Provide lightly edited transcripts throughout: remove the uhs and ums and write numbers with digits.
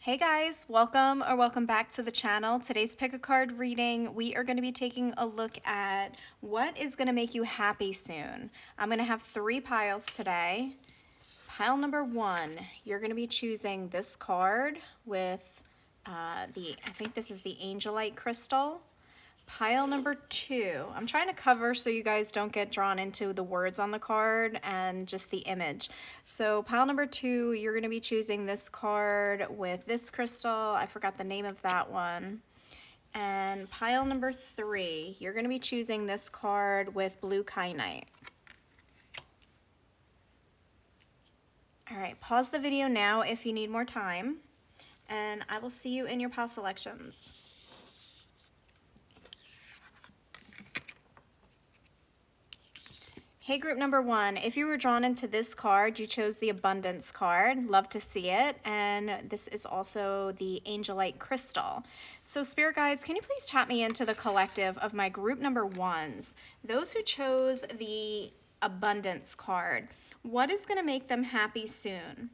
Hey guys, welcome back to the channel. Today's pick a card reading, we are going to be taking a look at what is going to make you happy soon. I'm going to have 3 piles today. Pile number 1, you're going to be choosing this card with I think this is the Angelite crystal. Pile number 2, I'm trying to cover so you guys don't get drawn into the words on the card and just the image. So pile number 2, you're going to be choosing this card with this crystal. I forgot the name of that one. And pile number 3, you're going to be choosing this card with blue kyanite. All right, pause the video now if you need more time, and I will see you in your pile selections. Hey group number 1, if you were drawn into this card, you chose the Abundance card. Love to see it. And this is also the Angelite crystal. So Spirit Guides, can you please tap me into the collective of my group number 1s? Those who chose the Abundance card. What is going to make them happy soon?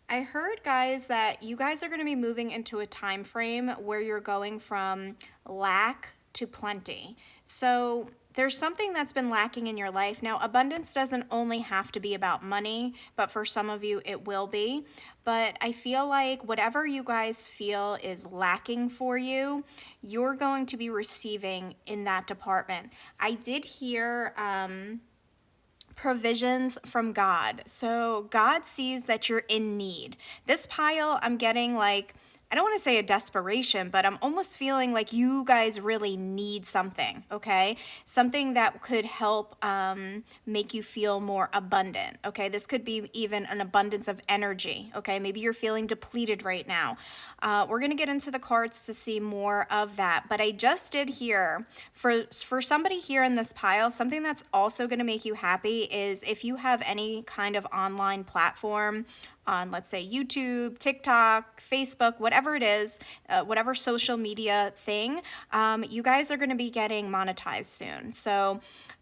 I heard, guys, that you guys are going to be moving into a time frame where you're going from lack to plenty. So there's something that's been lacking in your life. Now, abundance doesn't only have to be about money, but for some of you it will be. But I feel like whatever you guys feel is lacking for you, you're going to be receiving in that department. I did hear provisions from God. So God sees that you're in need. This pile, I'm getting like, I don't want to say a desperation, but I'm almost feeling like you guys really need something, okay? Something that could help make you feel more abundant, okay? This could be even an abundance of energy, okay? Maybe you're feeling depleted right now. We're going to get into the cards to see more of that, but I just did hear for somebody here in this pile, something that's also going to make you happy is if you have any kind of online platform on, let's say, YouTube, TikTok, Facebook, whatever it is, whatever social media thing, you guys are going to be getting monetized soon. So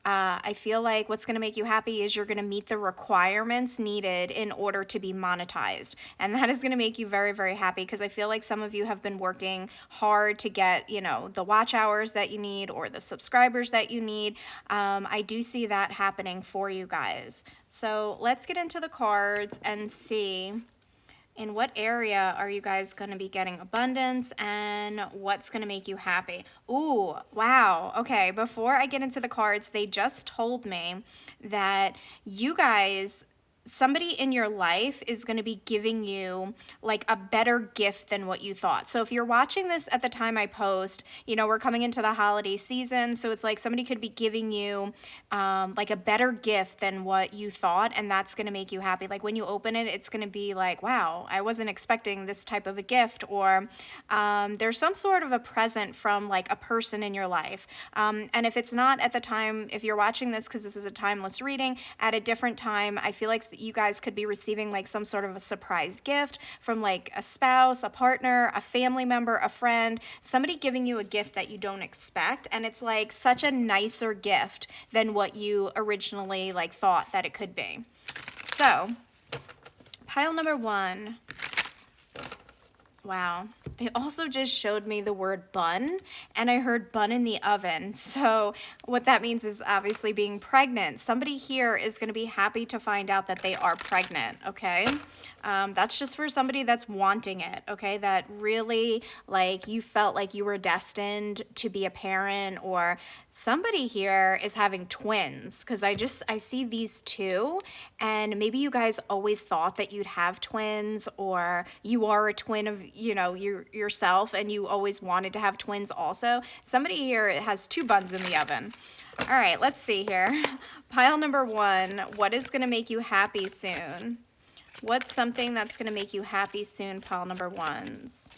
I feel like what's going to make you happy is you're going to meet the requirements needed in order to be monetized. And that is going to make you very, very happy because I feel like some of you have been working hard to get, the watch hours that you need or the subscribers that you need. I do see that happening for you guys. So let's get into the cards and see in what area are you guys going to be getting abundance and what's going to make you happy. Ooh, wow. Okay, before I get into the cards, they just told me that you guys, somebody in your life is going to be giving you like a better gift than what you thought. So if you're watching this at the time I post, we're coming into the holiday season. So it's like somebody could be giving you like a better gift than what you thought. And that's going to make you happy. Like when you open it, it's going to be like, wow, I wasn't expecting this type of a gift. Or there's some sort of a present from like a person in your life. And if it's not at the time, if you're watching this, because this is a timeless reading, at a different time, I feel like you guys could be receiving like some sort of a surprise gift from like a spouse, a partner, a family member, a friend, somebody giving you a gift that you don't expect. And it's like such a nicer gift than what you originally like thought that it could be. So pile number 1. Wow. They also just showed me the word bun, and I heard bun in the oven. So what that means is obviously being pregnant. Somebody here is going to be happy to find out that they are pregnant, okay? That's just for somebody that's wanting it, okay? That really, like, you felt like you were destined to be a parent, or somebody here is having twins, because I see these 2, and maybe you guys always thought that you'd have twins, or you are a twin of yourself and you always wanted to have twins also. Somebody here has 2 buns in the oven. All right, let's see here. Pile number 1, what is going to make you happy soon? What's something that's going to make you happy soon, pile number 1s?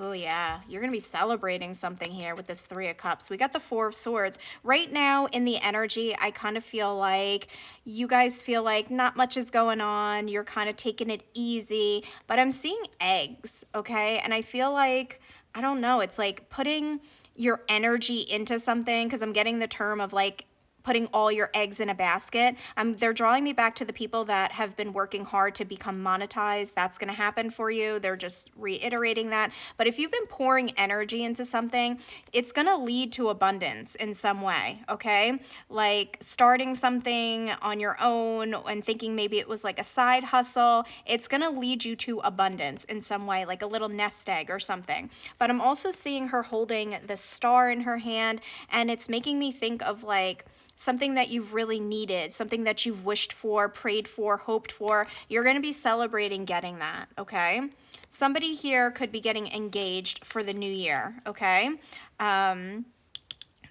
Oh yeah, you're going to be celebrating something here with this 3 of Cups. We got the 4 of Swords. Right now in the energy, I kind of feel like you guys feel like not much is going on. You're kind of taking it easy, but I'm seeing eggs, okay? And I feel like, I don't know, it's like putting your energy into something, because I'm getting the term of like putting all your eggs in a basket. They're drawing me back to the people that have been working hard to become monetized. That's going to happen for you. They're just reiterating that. But if you've been pouring energy into something, it's going to lead to abundance in some way, okay? Like starting something on your own and thinking maybe it was like a side hustle, it's going to lead you to abundance in some way, like a little nest egg or something. But I'm also seeing her holding the star in her hand, and it's making me think of like something that you've really needed, something that you've wished for, prayed for, hoped for. You're going to be celebrating getting that, okay? Somebody here could be getting engaged for the new year, okay?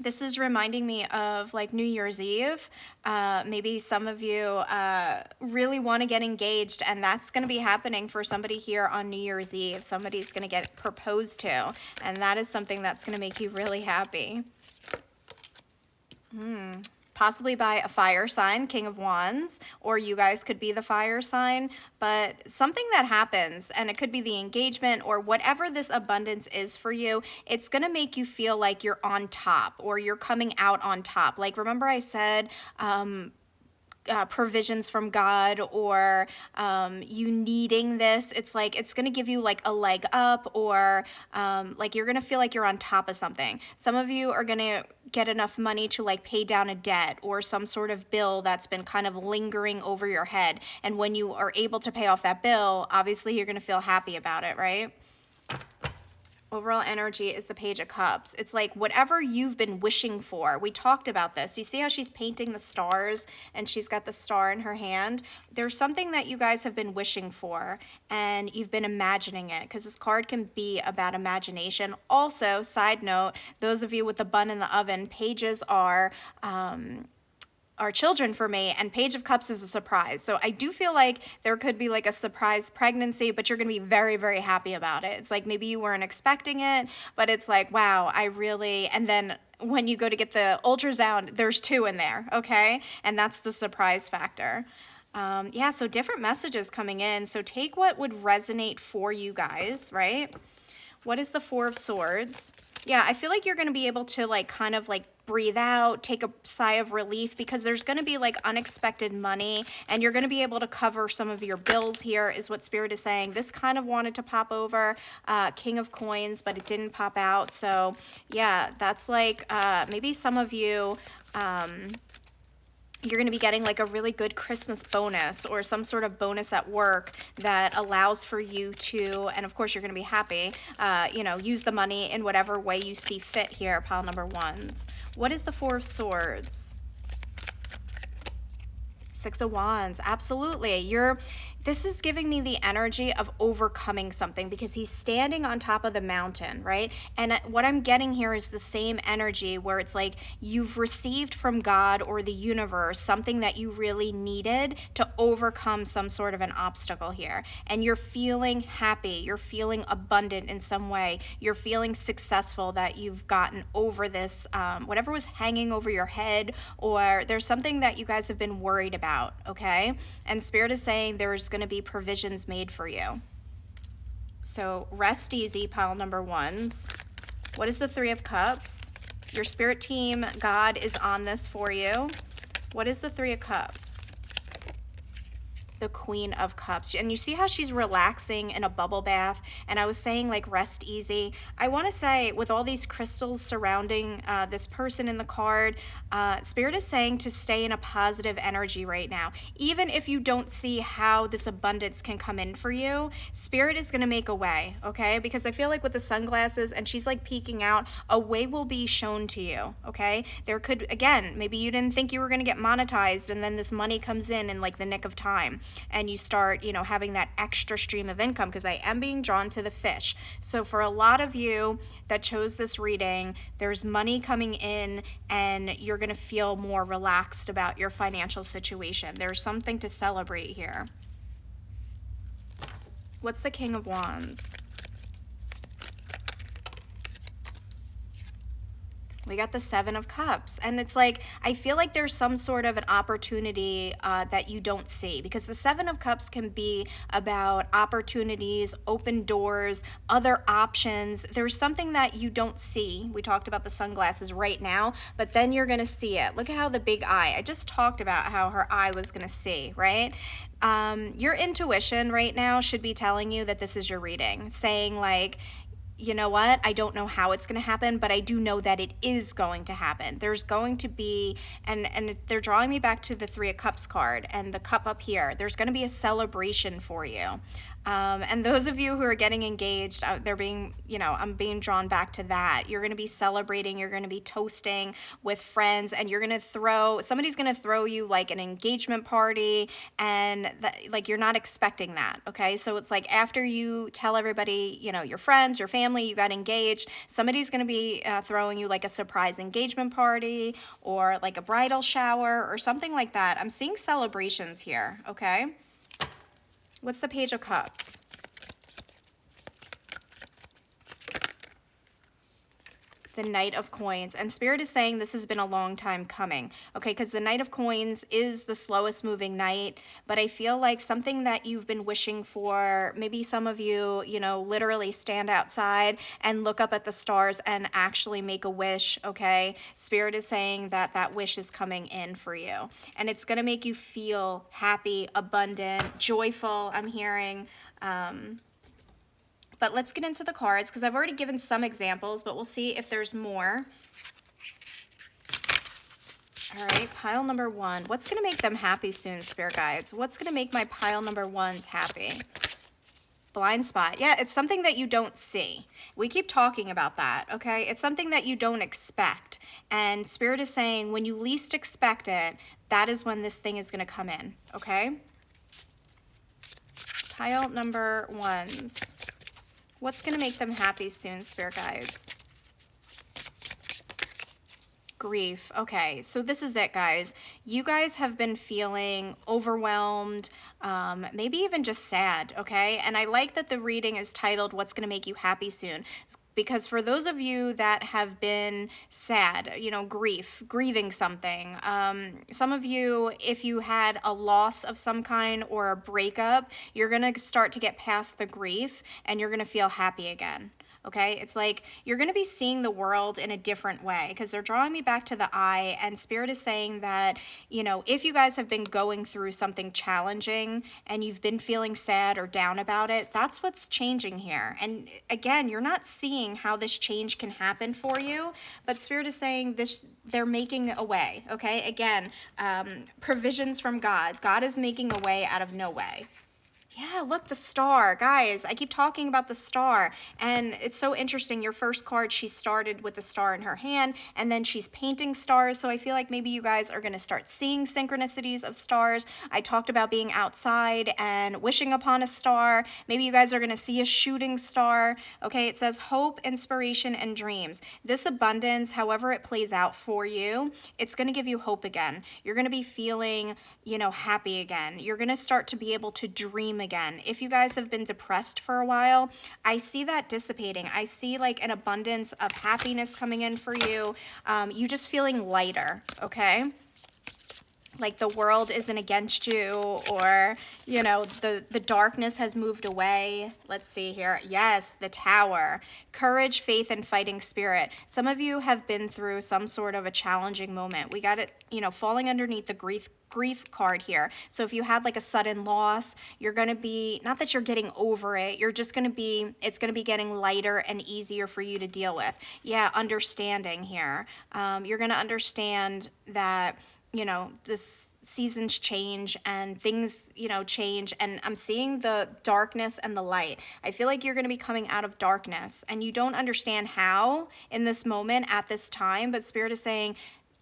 This is reminding me of like New Year's Eve. Maybe some of you really want to get engaged, and that's going to be happening for somebody here on New Year's Eve. Somebody's going to get proposed to, and that is something that's going to make you really happy. Possibly by a fire sign, King of Wands, or you guys could be the fire sign, but something that happens, and it could be the engagement or whatever this abundance is for you, it's gonna make you feel like you're on top or you're coming out on top. Like, remember I said, provisions from God, or you needing this, it's like it's going to give you like a leg up, or like you're going to feel like you're on top of something. Some of you are going to get enough money to like pay down a debt or some sort of bill that's been kind of lingering over your head. And when you are able to pay off that bill, obviously you're going to feel happy about it, right? Overall energy is the Page of Cups. It's like whatever you've been wishing for. We talked about this. You see how she's painting the stars and she's got the star in her hand? There's something that you guys have been wishing for and you've been imagining it, because this card can be about imagination. Also, side note, those of you with the bun in the oven, pages are children for me, and Page of Cups is a surprise. So I do feel like there could be like a surprise pregnancy, but you're gonna be very, very happy about it. It's like maybe you weren't expecting it, but it's like, wow, I really, and then when you go to get the ultrasound, there's 2 in there, okay? And that's the surprise factor. Yeah, so different messages coming in. So take what would resonate for you guys, right? What is the 4 of Swords? Yeah, I feel like you're going to be able to like kind of like breathe out, take a sigh of relief, because there's going to be like unexpected money and you're going to be able to cover some of your bills here is what Spirit is saying. This kind of wanted to pop over, King of Coins, but it didn't pop out. So yeah, that's like maybe some of you, you're going to be getting like a really good Christmas bonus or some sort of bonus at work that allows for you to, and of course you're going to be happy, you know, use the money in whatever way you see fit here, pile number 1s. What is the 4 of Swords? 6 of Wands, absolutely. This is giving me the energy of overcoming something, because he's standing on top of the mountain, right? And what I'm getting here is the same energy where it's like you've received from God or the universe something that you really needed to overcome some sort of an obstacle here. And you're feeling happy, you're feeling abundant in some way, you're feeling successful that you've gotten over this, whatever was hanging over your head, or there's something that you guys have been worried about, okay? And Spirit is saying there's going to be provisions made for you. So rest easy, pile number 1s. What is the 3 of Cups? Your spirit team, God, is on this for you. What is the 3 of Cups? The Queen of Cups. And you see how she's relaxing in a bubble bath? And I was saying like rest easy. I want to say with all these crystals surrounding this person in the card, Spirit is saying to stay in a positive energy right now. Even if you don't see how this abundance can come in for you, Spirit is going to make a way, okay? Because I feel like with the sunglasses and she's like peeking out, a way will be shown to you, okay? There could, again, maybe you didn't think you were going to get monetized, and then this money comes in like the nick of time. And you start, you know, having that extra stream of income, because I am being drawn to the fish. So for a lot of you that chose this reading, there's money coming in and you're going to feel more relaxed about your financial situation. There's something to celebrate here. What's the King of Wands? We got the Seven of Cups. And it's like, I feel like there's some sort of an opportunity that you don't see, because the Seven of Cups can be about opportunities, open doors, other options. There's something that you don't see. We talked about the sunglasses right now, but then you're going to see it. Look at how the big eye, I just talked about how her eye was going to see, right? Your intuition right now should be telling you that this is your reading, saying like, you know what? I don't know how it's going to happen, but I do know that it is going to happen. There's going to be, and they're drawing me back to the Three of Cups card and the cup up here. There's going to be a celebration for you. And those of you who are getting engaged, they're being, I'm being drawn back to that. You're going to be celebrating, you're going to be toasting with friends, and you're going to somebody's going to throw you like an engagement party, and like you're not expecting that, okay? So it's like after you tell everybody, your friends, your family, you got engaged, somebody's going to be throwing you like a surprise engagement party or like a bridal shower or something like that. I'm seeing celebrations here, okay? What's the Page of Cups? The Knight of Coins. And Spirit is saying this has been a long time coming, okay? Because the Knight of Coins is the slowest moving knight, but I feel like something that you've been wishing for, maybe some of you, literally stand outside and look up at the stars and actually make a wish, okay? Spirit is saying that that wish is coming in for you. And it's going to make you feel happy, abundant, joyful, I'm hearing. But let's get into the cards, because I've already given some examples, but we'll see if there's more. All right, pile number one. What's going to make them happy soon, Spirit Guides? What's going to make my pile number ones happy? Blind spot. Yeah, it's something that you don't see. We keep talking about that, okay? It's something that you don't expect. And Spirit is saying when you least expect it, that is when this thing is going to come in, okay? Pile number ones. What's going to make them happy soon, Spirit Guides? Grief. Okay, so this is it, guys. You guys have been feeling overwhelmed, maybe even just sad, okay? And I like that the reading is titled, What's Going to Make You Happy Soon? Because for those of you that have been sad, grieving something, some of you, if you had a loss of some kind or a breakup, you're going to start to get past the grief and you're going to feel happy again. Okay, it's like you're going to be seeing the world in a different way, because they're drawing me back to the eye, and Spirit is saying that, if you guys have been going through something challenging and you've been feeling sad or down about it, that's what's changing here. And again, you're not seeing how this change can happen for you, but Spirit is saying they're making a way. Okay, again, provisions from God. God is making a way out of no way. Yeah, look, the star. Guys, I keep talking about the star, and it's so interesting. Your first card, she started with the star in her hand, and then she's painting stars, so I feel like maybe you guys are going to start seeing synchronicities of stars. I talked about being outside and wishing upon a star. Maybe you guys are going to see a shooting star. Okay, it says hope, inspiration, and dreams. This abundance, however it plays out for you, it's going to give you hope again. You're going to be feeling, happy again. You're going to start to be able to dream again. If you guys have been depressed for a while, I see that dissipating. I see like an abundance of happiness coming in for you. You just feeling lighter, okay? Like the world isn't against you, or, the darkness has moved away. Let's see here. Yes, the Tower. Courage, faith, and fighting spirit. Some of you have been through some sort of a challenging moment. We got it, falling underneath the grief card here. So if you had like a sudden loss, you're going to be, not that you're getting over it, you're just going to be, it's going to be getting lighter and easier for you to deal with. Yeah, understanding here. You're going to understand that, this seasons change and things, change, and I'm seeing the darkness and the light. I feel like you're going to be coming out of darkness and you don't understand how in this moment at this time, but Spirit is saying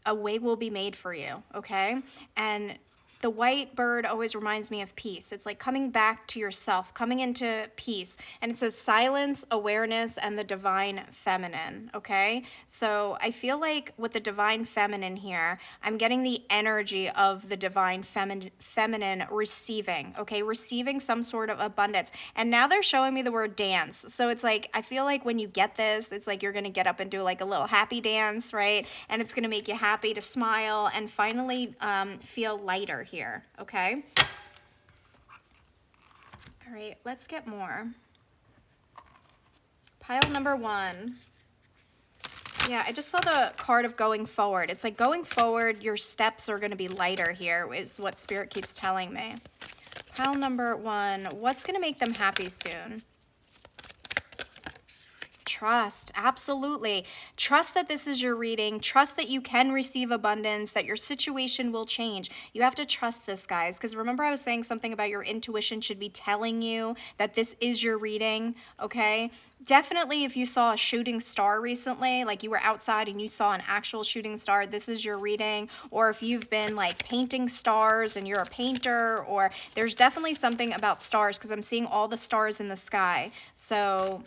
a way will be made for you, okay? And The white bird always reminds me of peace. It's like coming back to yourself, coming into peace. And it says silence, awareness, and the divine feminine, okay? So I feel like with the divine feminine here, I'm getting the energy of the divine feminine receiving, okay? Receiving some sort of abundance. And now they're showing me the word dance. So it's like, I feel like when you get this, it's like you're gonna get up and do like a little happy dance, right? And it's gonna make you happy to smile and finally feel lighter here, okay? All right, let's get more. Pile number 1. Yeah, I just saw the card of going forward. It's like going forward, your steps are going to be lighter here, is what Spirit keeps telling me. Pile number 1, what's going to make them happy soon? Trust, absolutely. Trust that this is your reading. Trust that you can receive abundance, that your situation will change. You have to trust this, guys, because remember I was saying something about your intuition should be telling you that this is your reading, okay? Definitely if you saw a shooting star recently, like you were outside and you saw an actual shooting star, this is your reading. Or if you've been like painting stars and you're a painter, or there's definitely something about stars because I'm seeing all the stars in the sky. So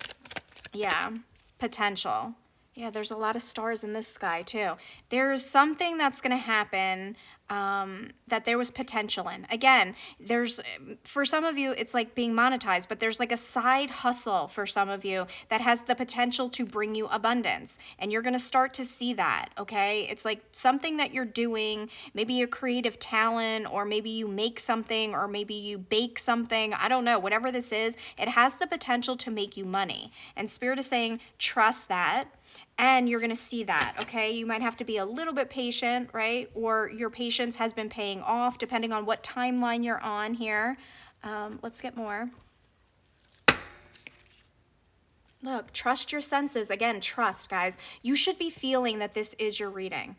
yeah, potential. Yeah, there's a lot of stars in this sky too. There's something that's going to happen that there was potential in. Again, there's, for some of you, it's like being monetized, but there's like a side hustle for some of you that has the potential to bring you abundance. And you're going to start to see that, okay? It's like something that you're doing, maybe a creative talent, or maybe you make something, or maybe you bake something. I don't know, whatever this is, it has the potential to make you money. And Spirit is saying, trust that. And you're going to see that, okay? You might have to be a little bit patient, right? Or your patience has been paying off, depending on what timeline you're on here. Let's get more. Look, trust your senses. Again, trust, guys. You should be feeling that this is your reading.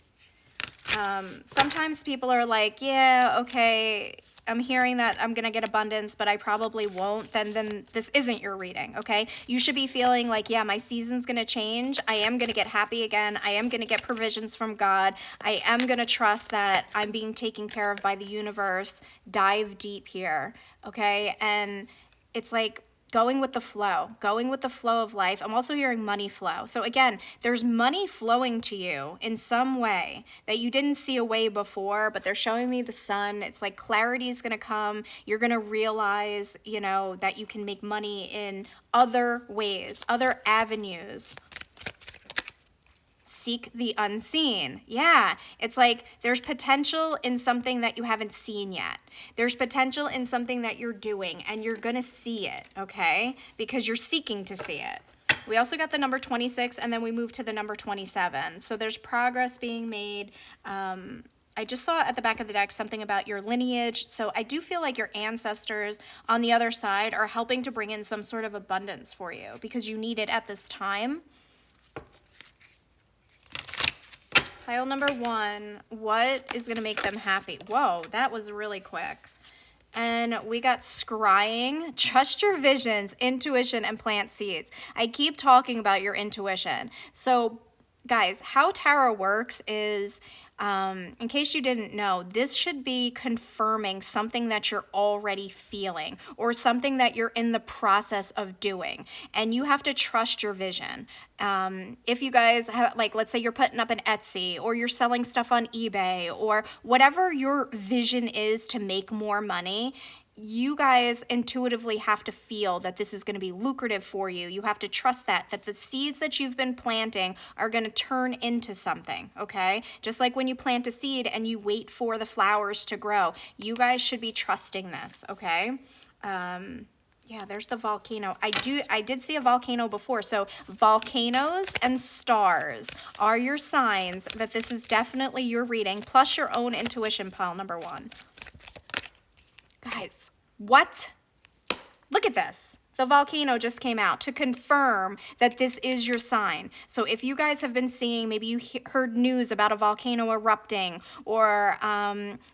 Sometimes people are like, yeah, okay, I'm hearing that I'm going to get abundance, but I probably won't, then this isn't your reading, okay? You should be feeling like, yeah, my season's going to change. I am going to get happy again. I am going to get provisions from God. I am going to trust that I'm being taken care of by the universe. Dive deep here, okay? And it's like going with the flow of life. I'm also hearing money flow. So again, there's money flowing to you in some way that you didn't see a way before, but they're showing me the sun. It's like clarity is going to come. You're going to realize, you know, that you can make money in other ways, other avenues. Seek the unseen. Yeah, it's like there's potential in something that you haven't seen yet. There's potential in something that you're doing, and you're going to see it, okay? Because you're seeking to see it. We also got the number 26, and then we moved to the number 27. So there's progress being made. I just saw at the back of the deck something about your lineage. So I do feel like your ancestors on the other side are helping to bring in some sort of abundance for you because you need it at this time. Pile number 1, what is going to make them happy? Whoa, that was really quick. And we got scrying. Trust your visions, intuition, and plant seeds. I keep talking about your intuition. So guys, how tarot works is, in case you didn't know, this should be confirming something that you're already feeling or something that you're in the process of doing. And you have to trust your vision. If you guys have, like, let's say you're putting up an Etsy or you're selling stuff on eBay or whatever your vision is to make more money, you guys intuitively have to feel that this is going to be lucrative for you. You have to trust that the seeds that you've been planting are going to turn into something, okay? Just like when you plant a seed and you wait for the flowers to grow, you guys should be trusting this, okay? Yeah, there's the volcano. I did see a volcano before. So volcanoes and stars are your signs that this is definitely your reading, plus your own intuition, pile number 1. Guys, what? Look at this. The volcano just came out to confirm that this is your sign. So if you guys have been seeing, maybe you heard news about a volcano erupting, or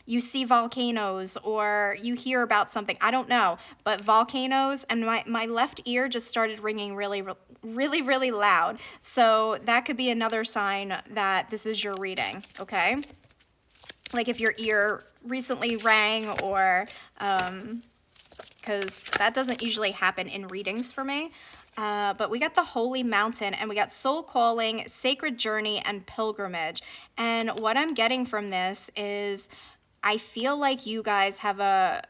you see volcanoes, or you hear about something, I don't know, but volcanoes, and my left ear just started ringing really, really loud. So that could be another sign that this is your reading, okay? like if your ear recently rang, or because that doesn't usually happen in readings for me. But we got the Holy Mountain, and we got Soul Calling, Sacred Journey, and Pilgrimage. And what I'm getting from this is I feel like you guys have a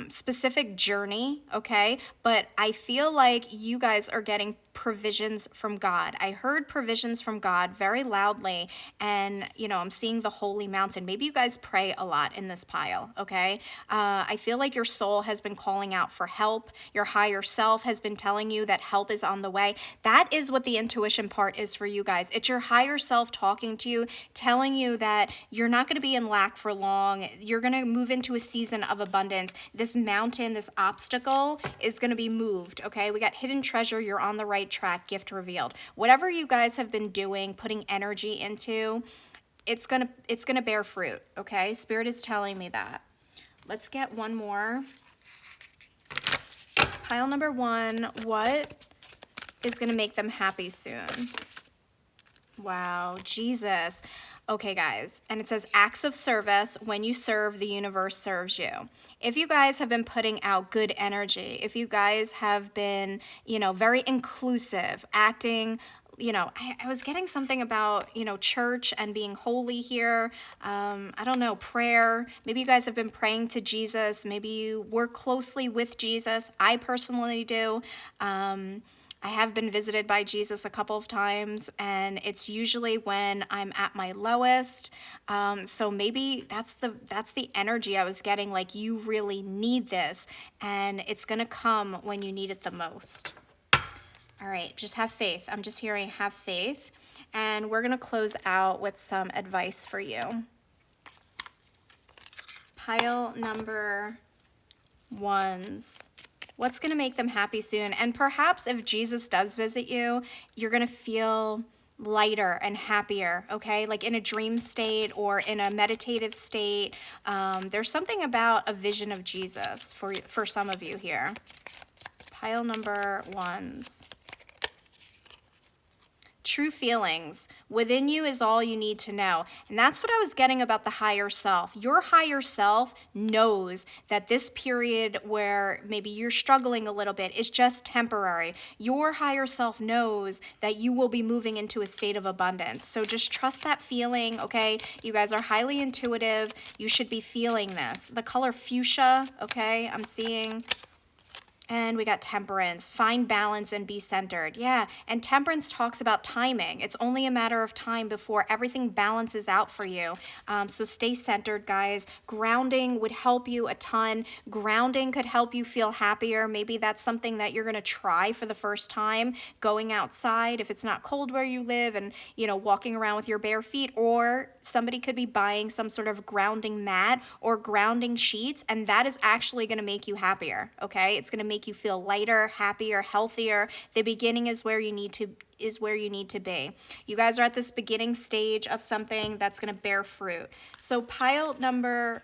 specific journey, okay? But I feel like you guys are getting provisions from God. I heard provisions from God very loudly, and I'm seeing the Holy Mountain. Maybe you guys pray a lot in this pile, okay? I feel like your soul has been calling out for help. Your higher self has been telling you that help is on the way. That is what the intuition part is for you guys. It's your higher self talking to you, telling you that you're not going to be in lack for long. You're going to move into a season of abundance. This mountain, this obstacle is going to be moved, okay? We got hidden treasure, you're on the right track, gift revealed. Whatever you guys have been doing, putting energy into, it's going to bear fruit, okay? Spirit is telling me that. Let's get one more. Pile number 1, what is going to make them happy soon? Wow, Jesus. Okay, guys, and it says acts of service. When you serve, the universe serves you. If you guys have been putting out good energy, if you guys have been, very inclusive, acting, I was getting something about, church and being holy here. I don't know, prayer. Maybe you guys have been praying to Jesus. Maybe you work closely with Jesus. I personally do. I have been visited by Jesus a couple of times, and it's usually when I'm at my lowest. So maybe that's the energy I was getting, like you really need this, and it's going to come when you need it the most. All right, just have faith. I'm just hearing have faith, and we're going to close out with some advice for you. Pile number 1s. What's going to make them happy soon? And perhaps if Jesus does visit you, you're going to feel lighter and happier, okay? Like in a dream state or in a meditative state. There's something about a vision of Jesus for some of you here. Pile number 1s. True feelings within you is all you need to know. And that's what I was getting about the higher self. Your higher self knows that this period where maybe you're struggling a little bit is just temporary. Your higher self knows that you will be moving into a state of abundance. So just trust that feeling, okay? You guys are highly intuitive. You should be feeling this. The color fuchsia, okay, I'm seeing. And we got temperance, find balance and be centered. Yeah, and temperance talks about timing. It's only a matter of time before everything balances out for you. So stay centered, guys. Grounding would help you a ton. Grounding could help you feel happier. Maybe that's something that you're going to try for the first time, going outside if it's not cold where you live and, walking around with your bare feet. Or somebody could be buying some sort of grounding mat or grounding sheets, and that is actually going to make you happier, okay? It's going to make you feel lighter, happier, healthier. The beginning is where you need to be. You guys are at this beginning stage of something that's going to bear fruit. So pile number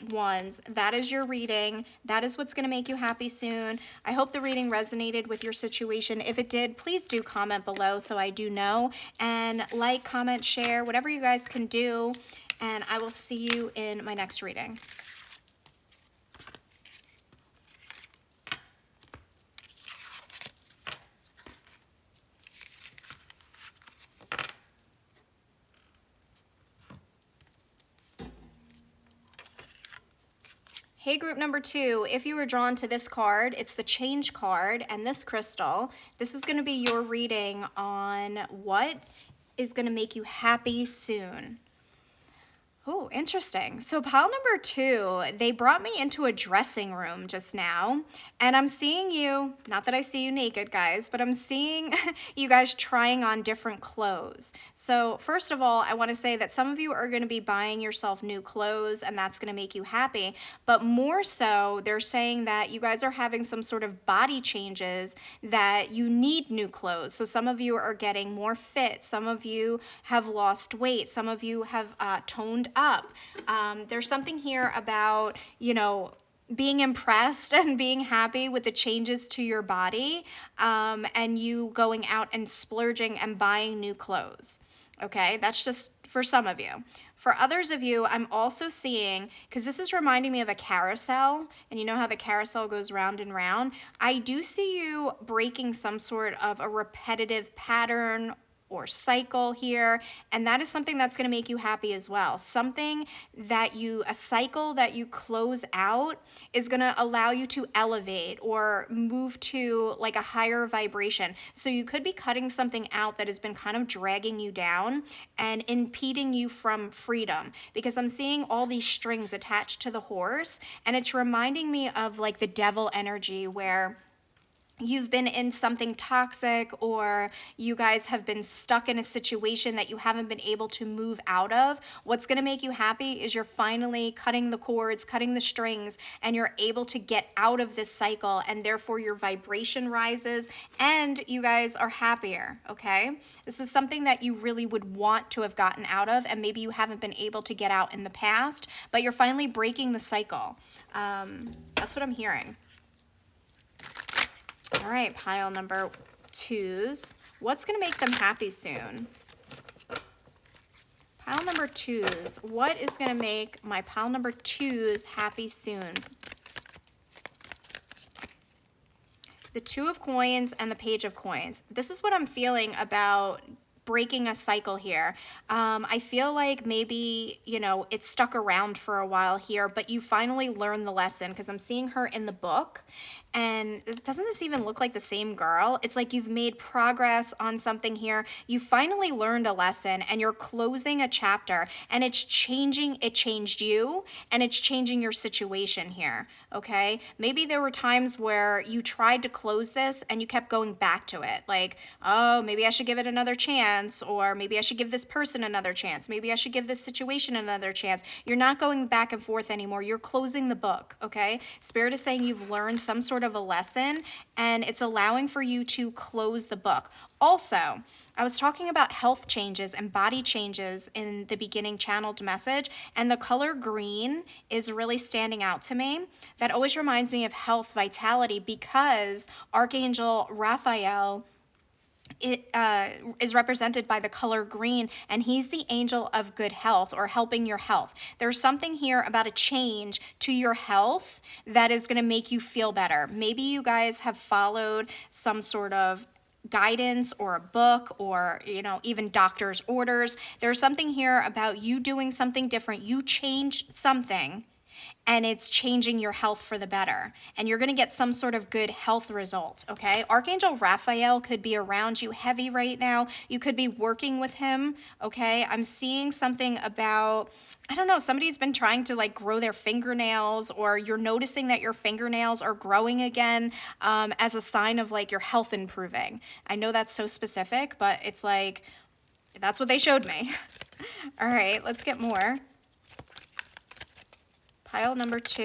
1s, that is your reading. That is what's going to make you happy soon. I hope the reading resonated with your situation. If it did, please do comment below so I do know. And like, comment, share, whatever you guys can do. And I will see you in my next reading. Hey, group number 2, if you were drawn to this card, it's the change card and this crystal. This is going to be your reading on what is going to make you happy soon. Oh, interesting. So pile number 2, they brought me into a dressing room just now, and I'm seeing you, not that I see you naked, guys, but I'm seeing you guys trying on different clothes. So first of all, I want to say that some of you are going to be buying yourself new clothes, and that's going to make you happy, but more so, they're saying that you guys are having some sort of body changes that you need new clothes. So some of you are getting more fit. Some of you have lost weight. Some of you have toned up. There's something here about, being impressed and being happy with the changes to your body, and you going out and splurging and buying new clothes. Okay, that's just for some of you. For others of you, I'm also seeing, because this is reminding me of a carousel, and you know how the carousel goes round and round. I do see you breaking some sort of a repetitive pattern or cycle here, and that is something that's going to make you happy as well. Something that a cycle that you close out is going to allow you to elevate or move to like a higher vibration. So you could be cutting something out that has been kind of dragging you down and impeding you from freedom, because I'm seeing all these strings attached to the horse, and it's reminding me of like the devil energy where you've been in something toxic, or you guys have been stuck in a situation that you haven't been able to move out of. What's going to make you happy is you're finally cutting the cords, cutting the strings, and you're able to get out of this cycle, and therefore your vibration rises and you guys are happier, okay? This is something that you really would want to have gotten out of, and maybe you haven't been able to get out in the past, but you're finally breaking the cycle. That's what I'm hearing. All right, pile number 2s. What's going to make them happy soon? Pile number 2s. What is going to make my pile number 2s happy soon? The 2 of coins and the page of coins. This is what I'm feeling about breaking a cycle here. I feel like maybe, it's stuck around for a while here, but you finally learned the lesson, because I'm seeing her in the book. And doesn't this even look like the same girl? It's like you've made progress on something here. You finally learned a lesson and you're closing a chapter, and it's changing. It changed you and it's changing your situation here. Okay. Maybe there were times where you tried to close this and you kept going back to it. Like, oh, maybe I should give it another chance, or maybe I should give this person another chance. Maybe I should give this situation another chance. You're not going back and forth anymore. You're closing the book. Okay. Spirit is saying you've learned some sort of a lesson, and it's allowing for you to close the book. Also, I was talking about health changes and body changes in the beginning channeled message, and the color green is really standing out to me. That always reminds me of health, vitality, because Archangel Raphael is represented by the color green, and he's the angel of good health, or helping your health. There's something here about a change to your health that is going to make you feel better. Maybe you guys have followed some sort of guidance or a book, or even doctor's orders. There's something here about you doing something different. You changed something, and it's changing your health for the better. And you're going to get some sort of good health result, okay? Archangel Raphael could be around you heavy right now. You could be working with him, okay? I'm seeing something about, I don't know, somebody's been trying to like grow their fingernails, or you're noticing that your fingernails are growing again as a sign of like your health improving. I know that's so specific, but it's like, that's what they showed me. All right, let's get more. Pile number 2,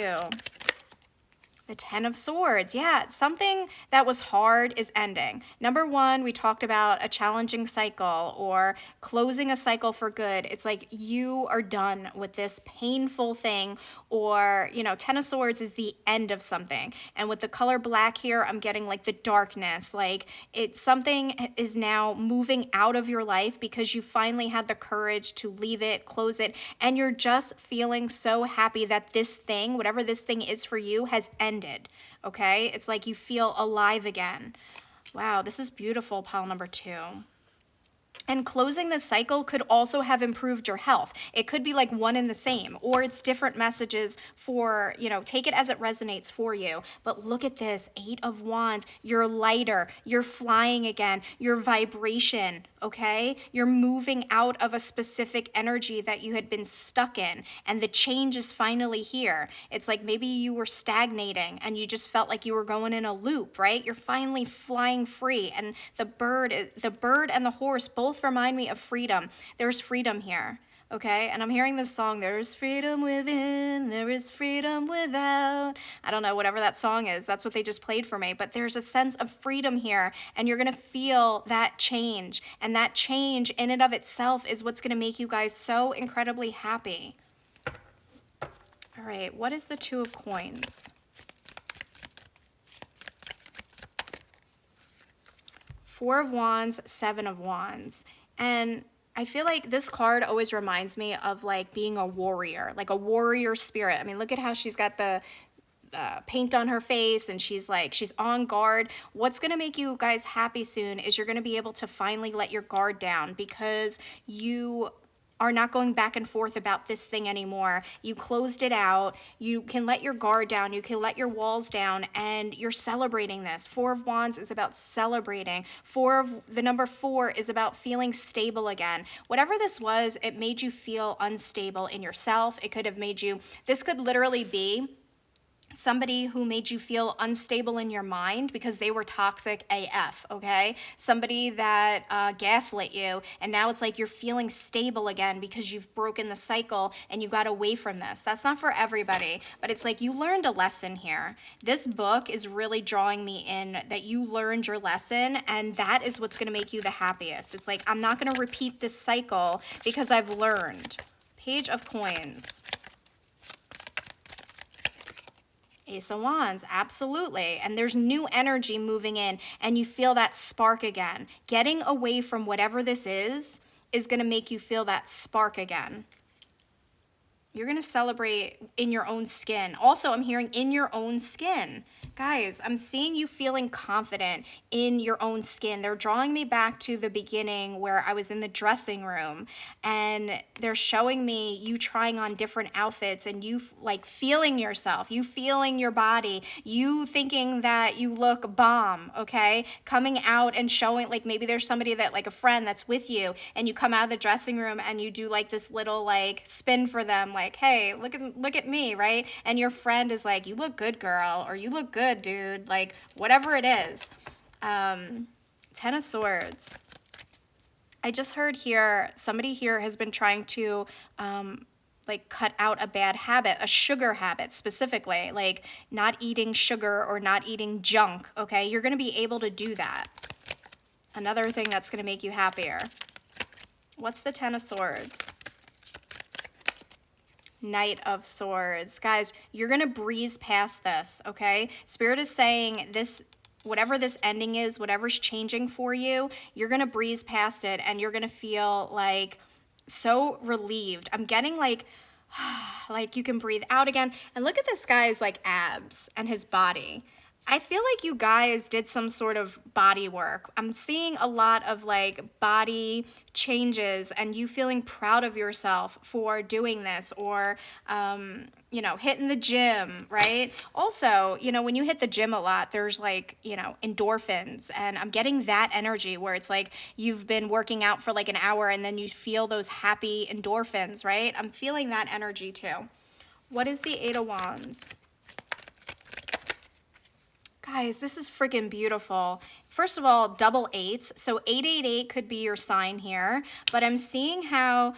the 10 of Swords. Yeah, something that was hard is ending. Number 1, we talked about a challenging cycle or closing a cycle for good. It's like you are done with this painful thing, or, 10 of Swords is the end of something. And with the color black here, I'm getting like the darkness, like something is now moving out of your life because you finally had the courage to leave it, close it, and you're just feeling so happy that this thing, whatever this thing is for you, has ended, okay? It's like you feel alive again. Wow, this is beautiful, pile number 2. And closing the cycle could also have improved your health. It could be like one and the same, or it's different messages for, take it as it resonates for you. But look at this, 8 of Wands. You're lighter, you're flying again, your vibration, okay? You're moving out of a specific energy that you had been stuck in, and the change is finally here. It's like maybe you were stagnating and you just felt like you were going in a loop, right? You're finally flying free, and the bird and the horse both remind me of freedom. There's freedom here, okay? And I'm hearing this song, there's freedom within, there is freedom without. I don't know, whatever that song is, that's what they just played for me. But there's a sense of freedom here, and you're going to feel that change. And that change in and of itself is what's going to make you guys so incredibly happy. All right, what is the 2 of Coins? 4 of Wands, 7 of Wands. And I feel like this card always reminds me of like being a warrior, like a warrior spirit. I mean, look at how she's got the paint on her face and she's on guard. What's going to make you guys happy soon is you're going to be able to finally let your guard down because you are not going back and forth about this thing anymore. You closed it out. You can let your guard down. You can let your walls down, and you're celebrating this. Four of Wands is about celebrating. The number 4 is about feeling stable again. Whatever this was, it made you feel unstable in yourself. It could have made you, this could literally be somebody who made you feel unstable in your mind because they were toxic AF, okay? Somebody that gaslit you, and now it's like you're feeling stable again because you've broken the cycle and you got away from this. That's not for everybody, but it's like you learned a lesson here. This book is really drawing me in that you learned your lesson, and that is what's gonna make you the happiest. It's like, I'm not gonna repeat this cycle because I've learned. Page of Coins. Ace of Wands, absolutely. And there's new energy moving in and you feel that spark again. Getting away from whatever this is going to make you feel that spark again. You're going to celebrate in your own skin. Also, I'm hearing in your own skin. Guys, I'm seeing you feeling confident in your own skin. They're drawing me back to the beginning where I was in the dressing room and they're showing me you trying on different outfits and you like feeling yourself, you feeling your body, you thinking that you look bomb, okay? Coming out and showing, like maybe there's somebody that like a friend that's with you and you come out of the dressing room and you do like this little like spin for them, like, hey, look at me, right? And your friend is like, you look good, girl, or you look good, dude, like whatever it is. 10 of Swords. I just heard here, somebody here has been trying to like cut out a bad habit, a sugar habit specifically, like not eating sugar or not eating junk, okay? You're gonna be able to do that. Another thing that's gonna make you happier. What's the 10 of Swords? Knight of Swords. Guys, you're gonna breeze past this, okay? Spirit is saying this, whatever this ending is, whatever's changing for you, you're gonna breeze past it and you're gonna feel like so relieved. I'm getting like you can breathe out again. And look at this guy's like abs and his body. I feel like you guys did some sort of body work. I'm seeing a lot of like body changes and you feeling proud of yourself for doing this or, you know, hitting the gym, right? Also, you know, when you hit the gym a lot, there's like, you know, endorphins and I'm getting that energy where it's like you've been working out for like an hour and then you feel those happy endorphins, right? I'm feeling that energy too. What is the 8 of Wands? Guys, this is freaking beautiful. First of all, double 8s. So 888 could be your sign here, but I'm seeing how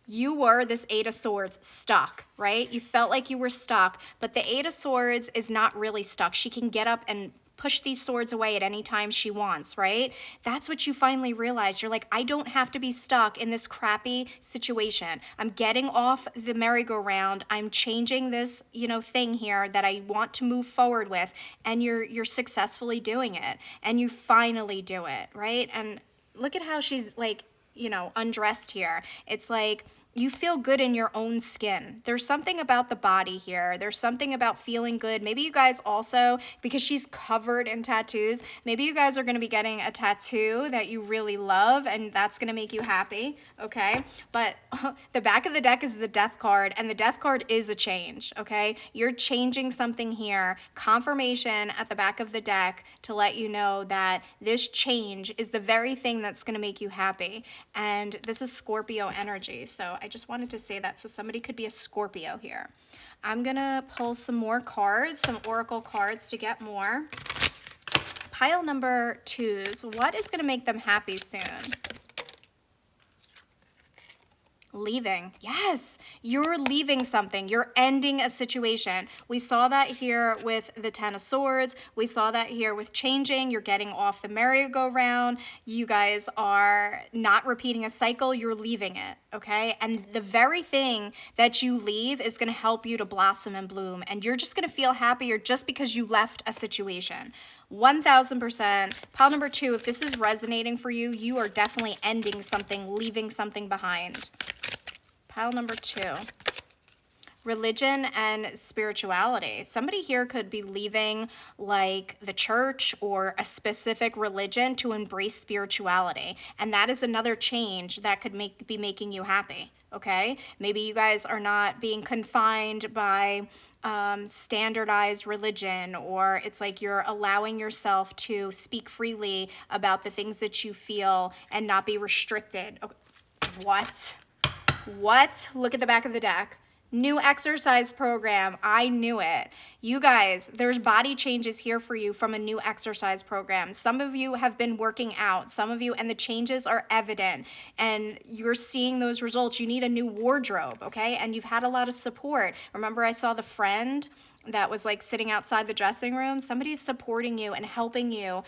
you were this 8 of Swords stuck, right? You felt like you were stuck, but the 8 of Swords is not really stuck. She can get up and push these swords away at any time she wants, right? That's what you finally realize. You're like, I don't have to be stuck in this crappy situation. I'm getting off the merry-go-round. I'm changing this, you know, thing here that I want to move forward with, and you're successfully doing it, and you finally do it, right? And look at how she's like, you know, undressed here. It's like you feel good in your own skin. There's something about the body here. There's something about feeling good. Maybe you guys also, because she's covered in tattoos, maybe you guys are going to be getting a tattoo that you really love and that's going to make you happy, okay? But the back of the deck is the Death card, and the Death card is a change, okay? You're changing something here. Confirmation at the back of the deck to let you know that this change is the very thing that's going to make you happy. And this is Scorpio energy, so I just wanted to say that. So somebody could be a Scorpio here. I'm gonna pull some more cards, some oracle cards to get more. Pile number 2s. What is gonna make them happy soon? Leaving. Yes, you're leaving something. You're ending a situation. We saw that here with the 10 of Swords. We saw that here with changing. You're getting off the merry-go-round. You guys are not repeating a cycle. You're leaving it, okay? And the very thing that you leave is going to help you to blossom and bloom. And you're just going to feel happier just because you left a situation. 1000%. Pile number 2, if this is resonating for you, you are definitely ending something, leaving something behind. Pile number 2. Religion and spirituality. Somebody here could be leaving like the church or a specific religion to embrace spirituality. And that is another change that could be making you happy. Okay? Maybe you guys are not being confined by standardized religion, or it's like you're allowing yourself to speak freely about the things that you feel and not be restricted. Okay. What? Look at the back of the deck. New exercise program. I knew it. You guys, there's body changes here for you from a new exercise program. Some of you have been working out, some of you, and the changes are evident, and you're seeing those results. You need a new wardrobe, okay? And you've had a lot of support. Remember, I saw the friend that was like sitting outside the dressing room? Somebody's supporting you and helping you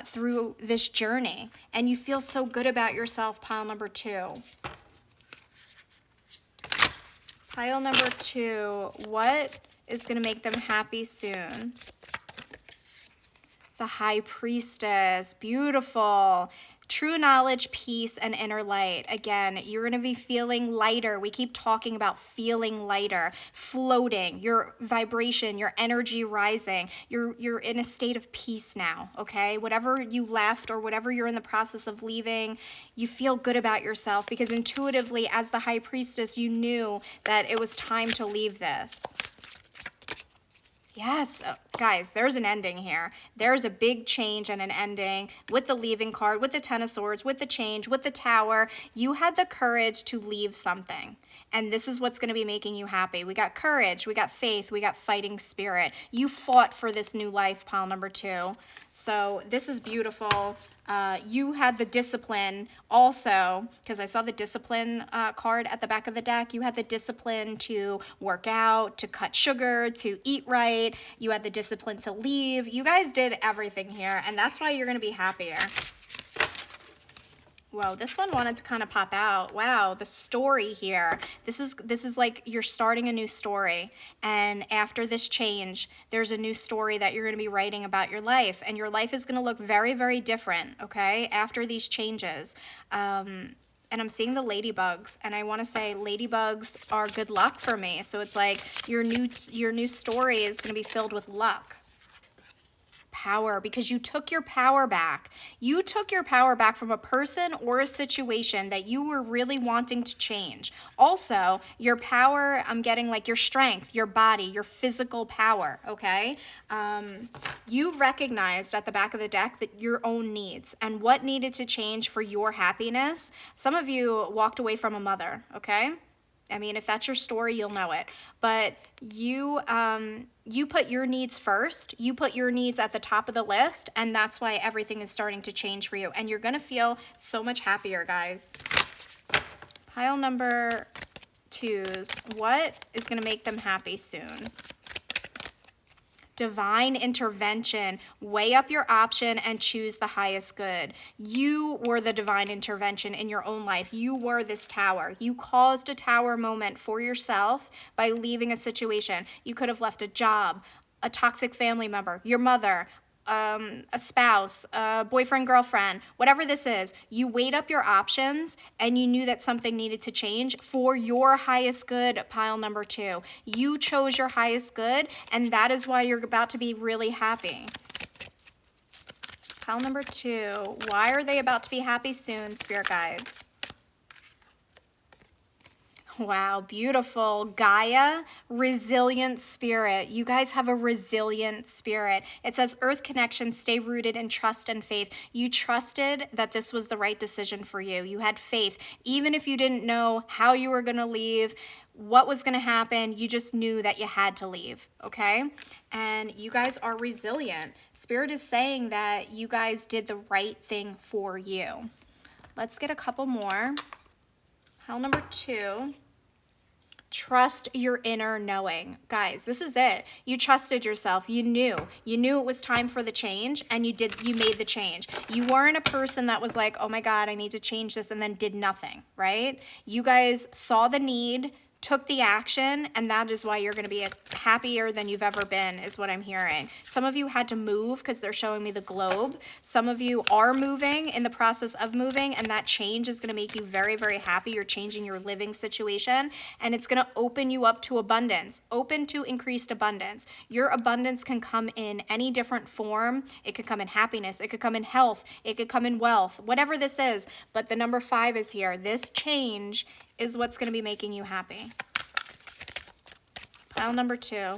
through this journey, and you feel so good about yourself, pile number 2. Pile number 2, what is going to make them happy soon? The High Priestess, beautiful. True knowledge, peace, and inner light. Again, you're going to be feeling lighter. We keep talking about feeling lighter, floating, your vibration, your energy rising. You're in a state of peace now, okay? Whatever you left or whatever you're in the process of leaving, you feel good about yourself because intuitively, as the High Priestess, you knew that it was time to leave this. Yes, guys, there's an ending here. There's a big change and an ending with the leaving card, with the Ten of Swords, with the change, with the Tower. You had the courage to leave something. And this is what's going to be making you happy. We got courage, we got faith, we got fighting spirit. You fought for this new life, pile number 2. So this is beautiful. You had the discipline also, because I saw the discipline card at the back of the deck. You had the discipline to work out, to cut sugar, to eat right. You had the discipline to leave. You guys did everything here, and that's why you're going to be happier. Whoa, this one wanted to kind of pop out. Wow, the story here. This is like you're starting a new story. And after this change, there's a new story that you're going to be writing about your life. And your life is going to look very, very different, okay, after these changes. And I'm seeing the ladybugs, and I want to say ladybugs are good luck for me. So it's like your new story is going to be filled with luck. Power, because you took your power back. You took your power back from a person or a situation that you were really wanting to change. Also, your power, I'm getting like your strength, your body, your physical power, okay? You recognized at the back of the deck that your own needs and what needed to change for your happiness. Some of you walked away from a mother, okay? I mean, if that's your story, you'll know it. But you put your needs first. You put your needs at the top of the list, and that's why everything is starting to change for you. And you're going to feel so much happier, guys. Pile number 2s. What is going to make them happy soon? Divine intervention. Weigh up your option and choose the highest good. You were the divine intervention in your own life. You were this tower. You caused a tower moment for yourself by leaving a situation. You could have left a job, a toxic family member, your mother, a spouse, a boyfriend, girlfriend, whatever this is. You weighed up your options and you knew that something needed to change for your highest good, pile number 2. You chose your highest good, and that is why you're about to be really happy. Pile number 2, why are they about to be happy soon, spirit guides? Wow, beautiful. Gaia, resilient spirit. You guys have a resilient spirit. It says earth connection, stay rooted in trust and faith. You trusted that this was the right decision for you. You had faith. Even if you didn't know how you were going to leave, what was going to happen, you just knew that you had to leave, okay? And you guys are resilient. Spirit is saying that you guys did the right thing for you. Let's get a couple more. Pile number 2. Trust your inner knowing. Guys, this is it. You trusted yourself. You knew it was time for the change, and you made the change. You weren't a person that was like, oh my God, I need to change this, and then did nothing, right? You guys saw the need took the action, and that is why you're going to be as happier than you've ever been, is what I'm hearing. Some of you had to move because they're showing me the globe. Some of you are moving, in the process of moving, and that change is going to make you very, very happy. You're changing your living situation, and it's going to open you up to abundance, open to increased abundance. Your abundance can come in any different form. It could come in happiness. It could come in health. It could come in wealth, whatever this is. But the number 5 is here. This change is what's going to be making you happy. Pile number 2.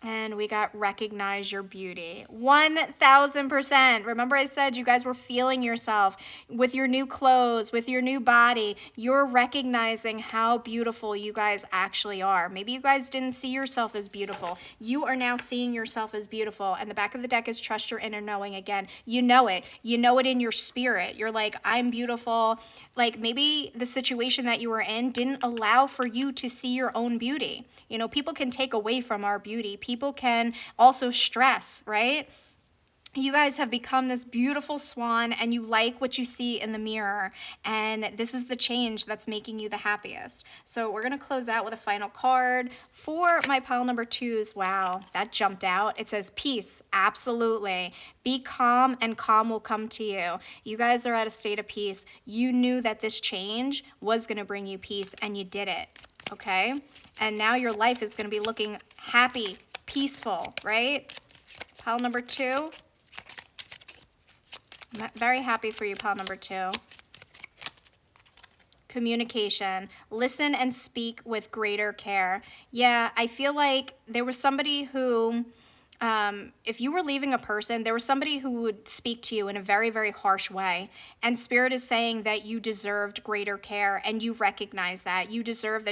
And we got recognize your beauty. 1000%. Remember I said you guys were feeling yourself with your new clothes, with your new body. You're recognizing how beautiful you guys actually are. Maybe you guys didn't see yourself as beautiful. You are now seeing yourself as beautiful. And the back of the deck is trust your inner knowing again. You know it. You know it in your spirit. You're like, I'm beautiful. Like maybe the situation that you were in didn't allow for you to see your own beauty. You know, people can take away from our beauty. People can also stress, right? You guys have become this beautiful swan and you like what you see in the mirror. And this is the change that's making you the happiest. So we're going to close out with a final card for my pile number 2s. Wow, that jumped out. It says peace. Absolutely. Be calm and calm will come to you. You guys are at a state of peace. You knew that this change was going to bring you peace and you did it. Okay? And now your life is going to be looking happy, peaceful, right? Pile number 2. I'm very happy for you, pile number 2. Communication. Listen and speak with greater care. Yeah, I feel like there was somebody who, if you were leaving a person, there was somebody who would speak to you in a very, very harsh way. And Spirit is saying that you deserved greater care and you recognize that. You deserved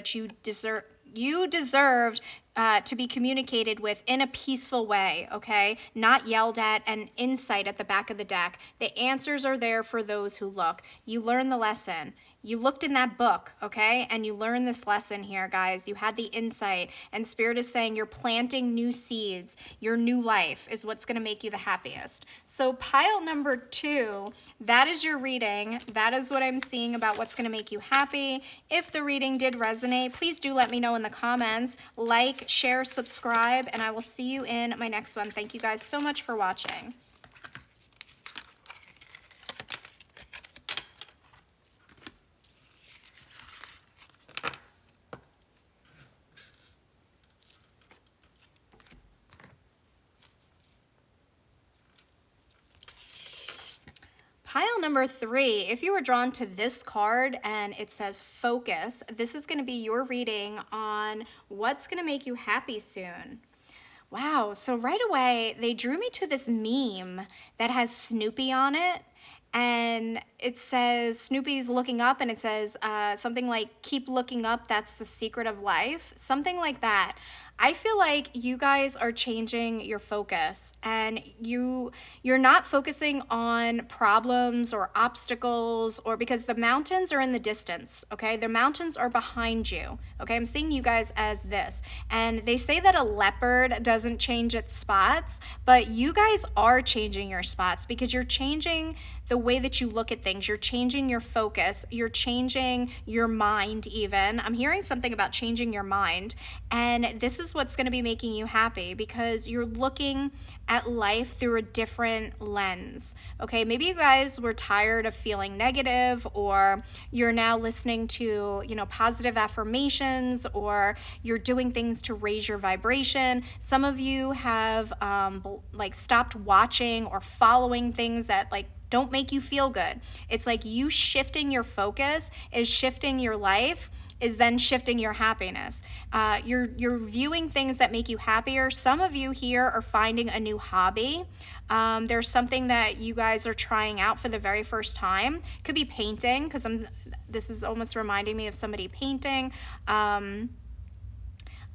to be communicated with in a peaceful way, okay? Not yelled at, and insight at the back of the deck. The answers are there for those who look. You learn the lesson. You looked in that book, okay? And you learned this lesson here, guys. You had the insight, and Spirit is saying you're planting new seeds. Your new life is what's going to make you the happiest. So pile number 2, that is your reading. That is what I'm seeing about what's going to make you happy. If the reading did resonate, please do let me know in the comments. Like, share, subscribe, and I will see you in my next one. Thank you guys so much for watching. Pile number 3, if you were drawn to this card and it says focus, this is going to be your reading on what's going to make you happy soon. Wow, so right away they drew me to this meme that has Snoopy on it. And it says, Snoopy's looking up, and it says something like, keep looking up, that's the secret of life. Something like that. I feel like you guys are changing your focus, and you're not focusing on problems or obstacles, or because the mountains are in the distance, okay? The mountains are behind you, okay? I'm seeing you guys as this. And they say that a leopard doesn't change its spots, but you guys are changing your spots because you're changing the way that you look at things. You're changing your focus. You're changing your mind even. I'm hearing something about changing your mind. And this is what's going to be making you happy because you're looking at life through a different lens. Okay, maybe you guys were tired of feeling negative, or you're now listening to, positive affirmations, or you're doing things to raise your vibration. Some of you have stopped watching or following things that don't make you feel good. It's like you shifting your focus is shifting your life, is then shifting your happiness. You're viewing things that make you happier. Some of you here are finding a new hobby. There's something that you guys are trying out for the very first time. Could be painting, because this is almost reminding me of somebody painting.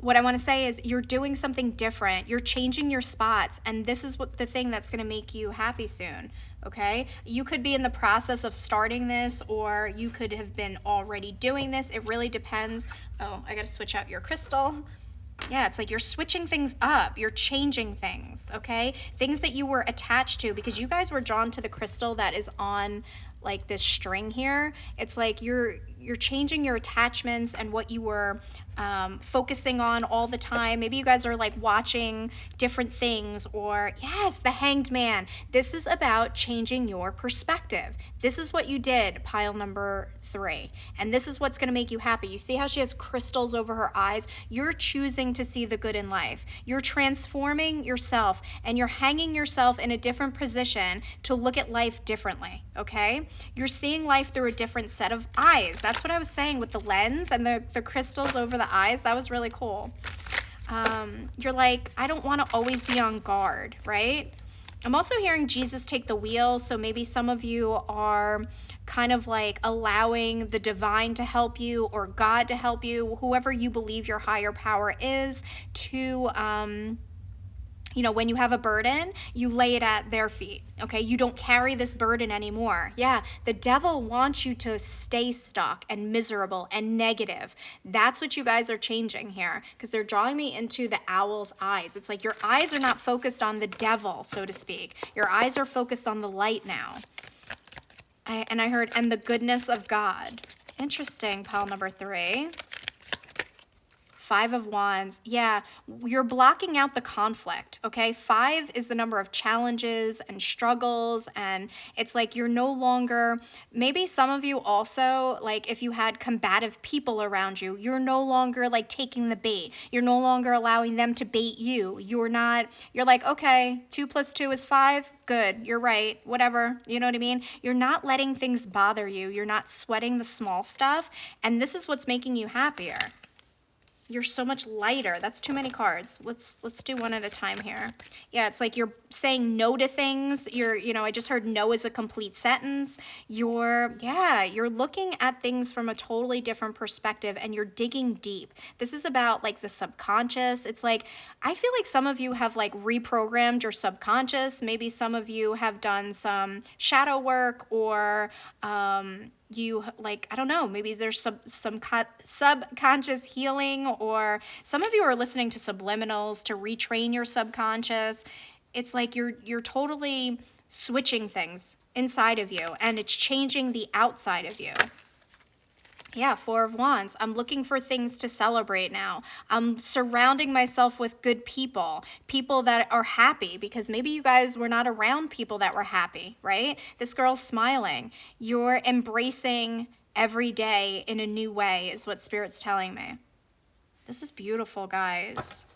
What I want to say is you're doing something different. You're changing your spots, and this is the thing that's going to make you happy soon, okay? You could be in the process of starting this, or you could have been already doing this. It really depends. Oh, I got to switch out your crystal. Yeah, it's like you're switching things up. You're changing things, okay? Things that you were attached to, because you guys were drawn to the crystal that is on like this string here. It's like you're changing your attachments and what you were focusing on all the time. Maybe you guys are like watching different things, or yes, the Hanged Man. This is about changing your perspective. This is what you did, pile number 3. And this is what's going to make you happy. You see how she has crystals over her eyes? You're choosing to see the good in life. You're transforming yourself, and you're hanging yourself in a different position to look at life differently, okay? You're seeing life through a different set of eyes. That's what I was saying with the lens and the crystals over the eyes. That was really cool. You're like, I don't want to always be on guard, right? I'm also hearing Jesus take the wheel. So maybe some of you are kind of like allowing the divine to help you, or God to help you, whoever you believe your higher power is, to when you have a burden, you lay it at their feet, okay? You don't carry this burden anymore. Yeah, the devil wants you to stay stuck and miserable and negative. That's what you guys are changing here, because they're drawing me into the owl's eyes. It's like your eyes are not focused on the devil, so to speak. Your eyes are focused on the light now. I heard, and the goodness of God. Interesting, pile number 3. 5 of Wands. Yeah, you're blocking out the conflict, okay? 5 is the number of challenges and struggles, and it's like you're no longer, maybe some of you also, like if you had combative people around you, you're no longer like taking the bait. You're no longer allowing them to bait you. You're like, okay, 2 + 2 is 5. Good, you're right, whatever, you know what I mean? You're not letting things bother you. You're not sweating the small stuff, and this is what's making you happier. You're so much lighter. That's too many cards. Let's do one at a time here. Yeah, it's like you're saying no to things. I just heard no is a complete sentence. You're looking at things from a totally different perspective, and you're digging deep. This is about like the subconscious. It's like, I feel like some of you have like reprogrammed your subconscious. Maybe some of you have done some shadow work, or you like, I don't know, maybe there's some subconscious healing, or some of you are listening to subliminals to retrain your subconscious. It's like you're totally switching things inside of you, and it's changing the outside of you. Yeah, 4 of Wands. I'm looking for things to celebrate now. I'm surrounding myself with good people, people that are happy, because maybe you guys were not around people that were happy, right? This girl's smiling. You're embracing every day in a new way is what Spirit's telling me. This is beautiful, guys.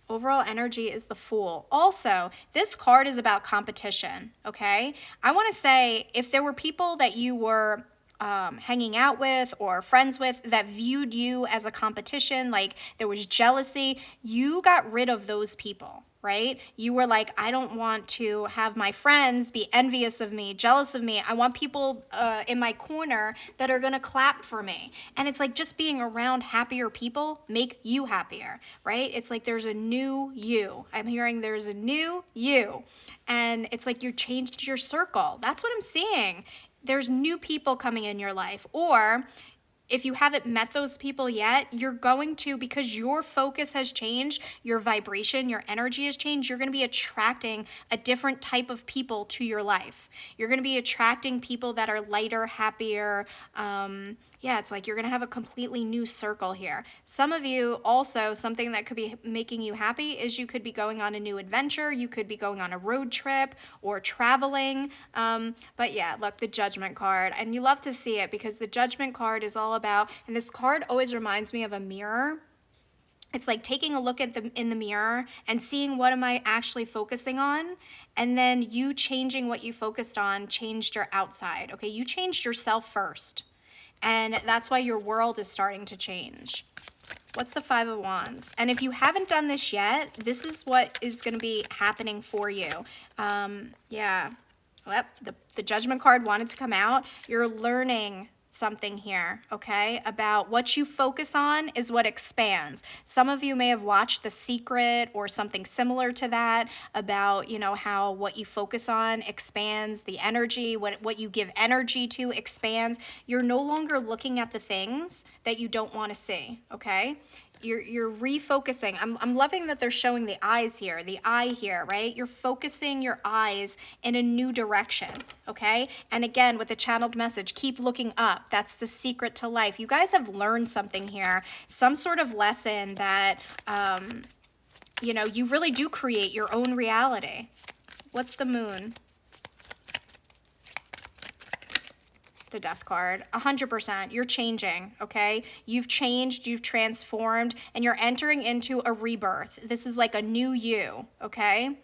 Overall energy is the Fool. Also, this card is about competition, okay? I want to say, if there were people that you were hanging out with or friends with that viewed you as a competition, like there was jealousy, you got rid of those people, right? You were like, I don't want to have my friends be envious of me, jealous of me. I want people in my corner that are gonna clap for me. And it's like, just being around happier people make you happier, right? It's like there's a new you. I'm hearing there's a new you. And it's like you changed your circle. That's what I'm seeing. There's new people coming in your life. Or if you haven't met those people yet, you're going to, because your focus has changed, your vibration, your energy has changed, you're going to be attracting a different type of people to your life. You're going to be attracting people that are lighter, happier. It's like you're going to have a completely new circle here. Some of you also, something that could be making you happy is you could be going on a new adventure. You could be going on a road trip or traveling. But yeah, look, the Judgment card. And you love to see it, because the Judgment card is all about, and this card always reminds me of a mirror. It's like taking a look at in the mirror and seeing, what am I actually focusing on? And then you changing what you focused on changed your outside. Okay, you changed yourself first. And that's why your world is starting to change. What's the 5 of Wands? And if you haven't done this yet, this is what is going to be happening for you. Well, the Judgment card wanted to come out. You're learning something here, okay? About what you focus on is what expands. Some of you may have watched The Secret or something similar to that, about, how what you focus on expands the energy, what you give energy to expands. You're no longer looking at the things that you don't want to see, okay? You're refocusing. I'm loving that they're showing the eyes here, the eye here, right? You're focusing your eyes in a new direction, okay? And again, with the channeled message, keep looking up. That's the secret to life. You guys have learned something here, some sort of lesson that, you know, you really do create your own reality. What's the moon? The death card. 100%. You're changing, okay? You've changed, you've transformed, and you're entering into a rebirth. This is like a new you, okay?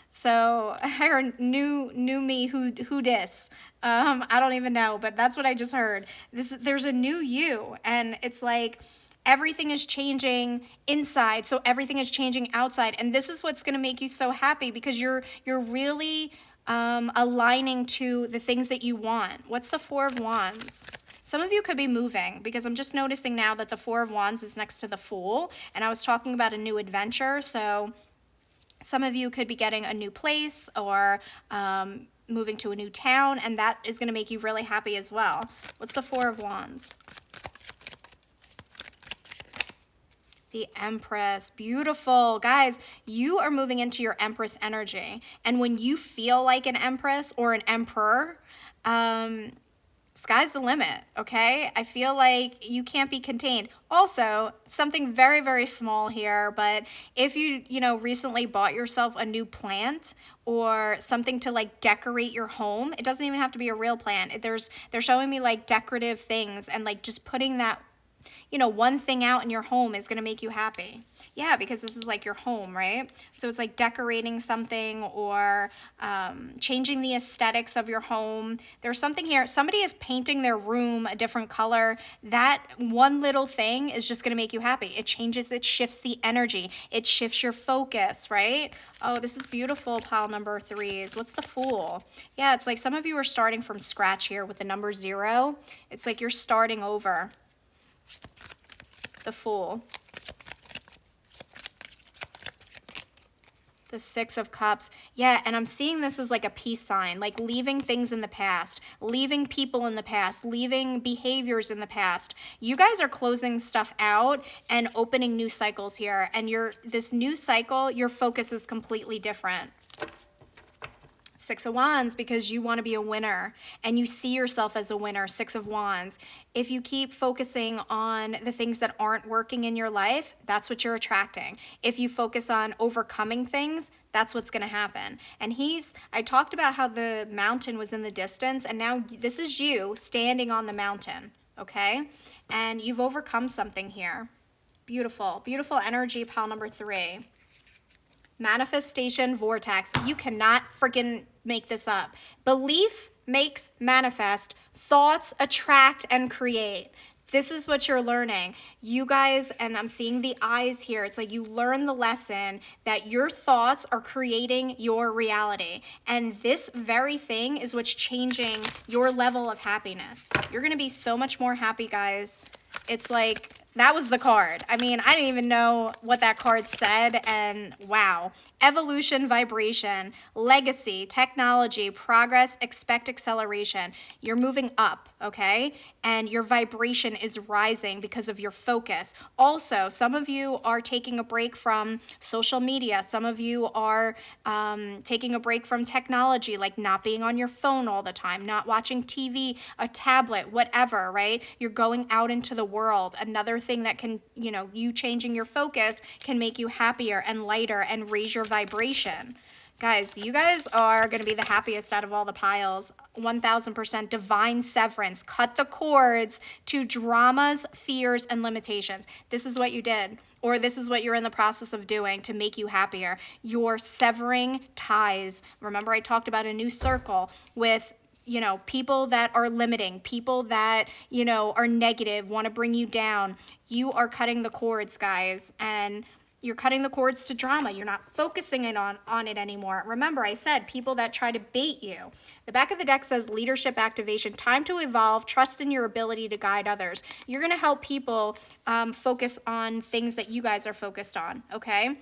So I heard new me, who dis? I don't even know, but that's what I just heard. There's a new you, and it's like everything is changing inside, so everything is changing outside, and this is what's gonna make you so happy because you're really aligning to the things that you want. What's the Four of Wands? Some of you could be moving because I'm just noticing now that the Four of Wands is next to the Fool, and I was talking about a new adventure, so some of you could be getting a new place or moving to a new town, and that is going to make you really happy as well. What's the Four of Wands? The Empress. Beautiful. Guys, you are moving into your Empress energy. And when you feel like an Empress or an Emperor, sky's the limit, okay? I feel like you can't be contained. Also, something very, very small here, but if you know, recently bought yourself a new plant or something to like decorate your home, it doesn't even have to be a real plant. They're showing me like decorative things, and like just putting that, you know, one thing out in your home is going to make you happy. Yeah, because this is like your home, right? So it's like decorating something or changing the aesthetics of your home. There's something here. Somebody is painting their room a different color. That one little thing is just going to make you happy. It changes, it shifts the energy. It shifts your focus, right? Oh, this is beautiful, pile number 3s. What's the Fool? Yeah, it's like some of you are starting from scratch here with the number 0. It's like you're starting over. The Fool. The Six of Cups. Yeah, and I'm seeing this as like a peace sign, like leaving things in the past, leaving people in the past, leaving behaviors in the past. You guys are closing stuff out and opening new cycles here, and this new cycle, your focus is completely different. Six of Wands, because you want to be a winner and you see yourself as a winner. Six of Wands. If you keep focusing on the things that aren't working in your life, that's what you're attracting. If you focus on overcoming things, that's what's going to happen. And I talked about how the mountain was in the distance, and now this is you standing on the mountain, okay? And you've overcome something here. Beautiful, beautiful energy, pile number 3. Manifestation vortex. You cannot freaking make this up. Belief makes manifest. Thoughts attract and create. This is what you're learning. You guys, and I'm seeing the eyes here. It's like you learn the lesson that your thoughts are creating your reality. And this very thing is what's changing your level of happiness. You're going to be so much more happy, guys. It's like, that was the card. I mean, I didn't even know what that card said, and wow. Evolution, vibration, legacy, technology, progress, expect acceleration. You're moving up, okay? And your vibration is rising because of your focus. Also, some of you are taking a break from social media. Some of you are taking a break from technology, like not being on your phone all the time, not watching TV, a tablet, whatever, right? You're going out into the world. Another thing that can, you know, you changing your focus can make you happier and lighter and raise your vibration. Guys, you guys are going to be the happiest out of all the piles. 1000% divine severance. Cut the cords to dramas, fears, and limitations. This is what you did, or this is what you're in the process of doing to make you happier. You're severing ties. Remember, I talked about a new circle with, you know, people that are limiting, people that, you know, are negative, want to bring you down. You are cutting the cords, guys, and you're cutting the cords to drama. You're not focusing on it anymore. Remember, I said people that try to bait you. The back of the deck says leadership activation, time to evolve, trust in your ability to guide others. You're going to help people focus on things that you guys are focused on, okay?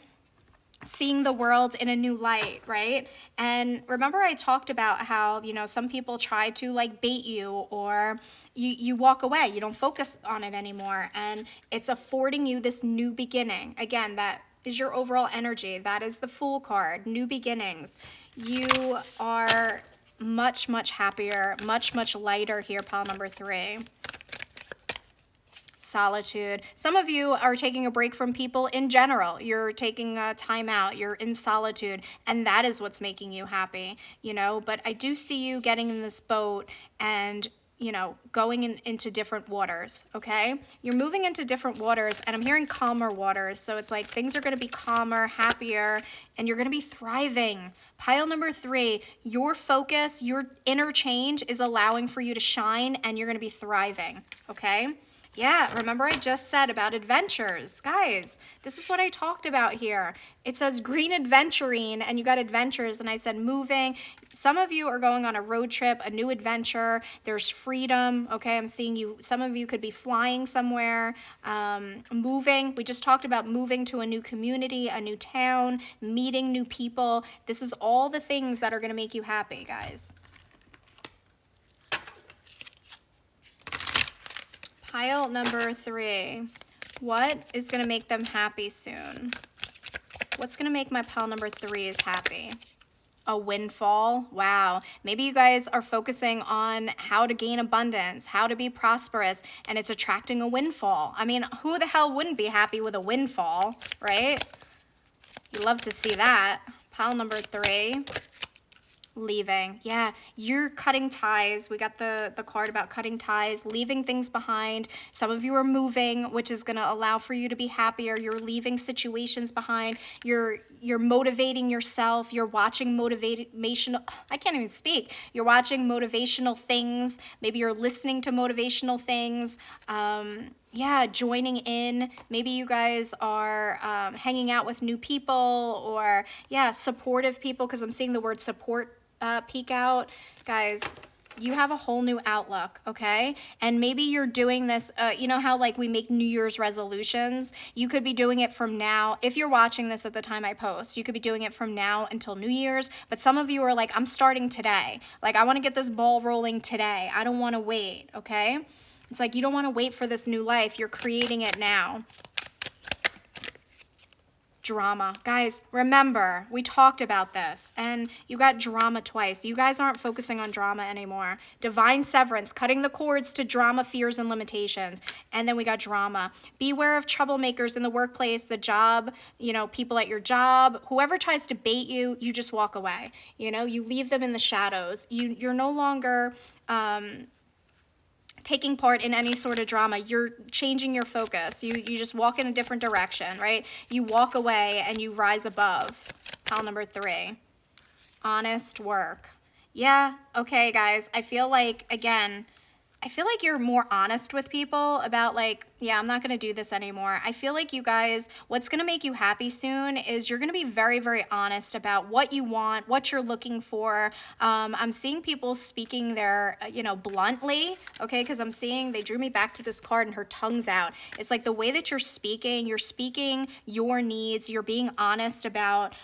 seeing the world in a new light, right? And remember I talked about how, some people try to like bait you, or you walk away, you don't focus on it anymore, and it's affording you this new beginning. Again, that is your overall energy. That is the Fool card, new beginnings. You are much, much happier, much, much lighter here, pile number 3. Solitude. Some of you are taking a break from people in general. You're taking a time out. You're in solitude, and that is what's making you happy, But I do see you getting in this boat and, going into different waters, okay? You're moving into different waters, and I'm hearing calmer waters. So it's like things are going to be calmer, happier, and you're going to be thriving. Pile number 3, your focus, your inner change is allowing for you to shine, and you're going to be thriving, okay? Yeah, remember I just said about adventures. Guys, this is what I talked about here. It says green adventuring, and you got adventures, and I said moving. Some of you are going on a road trip, a new adventure. There's freedom, okay? I'm seeing you. Some of you could be flying somewhere, moving. We just talked about moving to a new community, a new town, meeting new people. This is all the things that are going to make you happy, guys. Pile number 3, what is going to make them happy soon? What's going to make my pile number 3s happy? A windfall? Wow. Maybe you guys are focusing on how to gain abundance, how to be prosperous, and it's attracting a windfall. I mean, who the hell wouldn't be happy with a windfall, right? You love to see that. Pile number 3. Leaving. Yeah, you're cutting ties. We got the card about cutting ties, leaving things behind. Some of you are moving, which is going to allow for you to be happier. You're leaving situations behind. You're motivating yourself. You're watching motivational, I can't even speak. You're watching motivational things. Maybe you're listening to motivational things. Yeah, joining in. Maybe you guys are hanging out with new people, or supportive people, because I'm seeing the word support peek out. Guys, you have a whole new outlook, okay? And maybe you're doing this, you know how like we make New Year's resolutions? You could be doing it from now. If you're watching this at the time I post, you could be doing it from now until New Year's. But some of you are like, I'm starting today. Like, I want to get this ball rolling today. I don't want to wait, okay? It's like you don't want to wait for this new life. You're creating it now. Drama. Guys, remember, we talked about this, and you got drama twice. You guys aren't focusing on drama anymore. Divine severance, cutting the cords to drama, fears, and limitations. And then we got drama. Beware of troublemakers in the workplace, the job, people at your job. Whoever tries to bait you, you just walk away. You leave them in the shadows. You're no longer taking part in any sort of drama. You're changing your focus. You just walk in a different direction, right? You walk away and you rise above. Pile number 3, honest work. Yeah, okay, guys. I feel like you're more honest with people about like, yeah, I'm not going to do this anymore. I feel like you guys, what's going to make you happy soon is you're going to be very, very honest about what you want, what you're looking for. I'm seeing people speaking their, bluntly, okay, because I'm seeing they drew me back to this card and her tongue's out. It's like the way that you're speaking your needs, you're being honest about,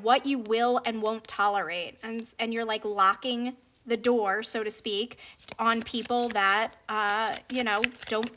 what you will and won't tolerate. And you're like locking the door, so to speak, on people that, don't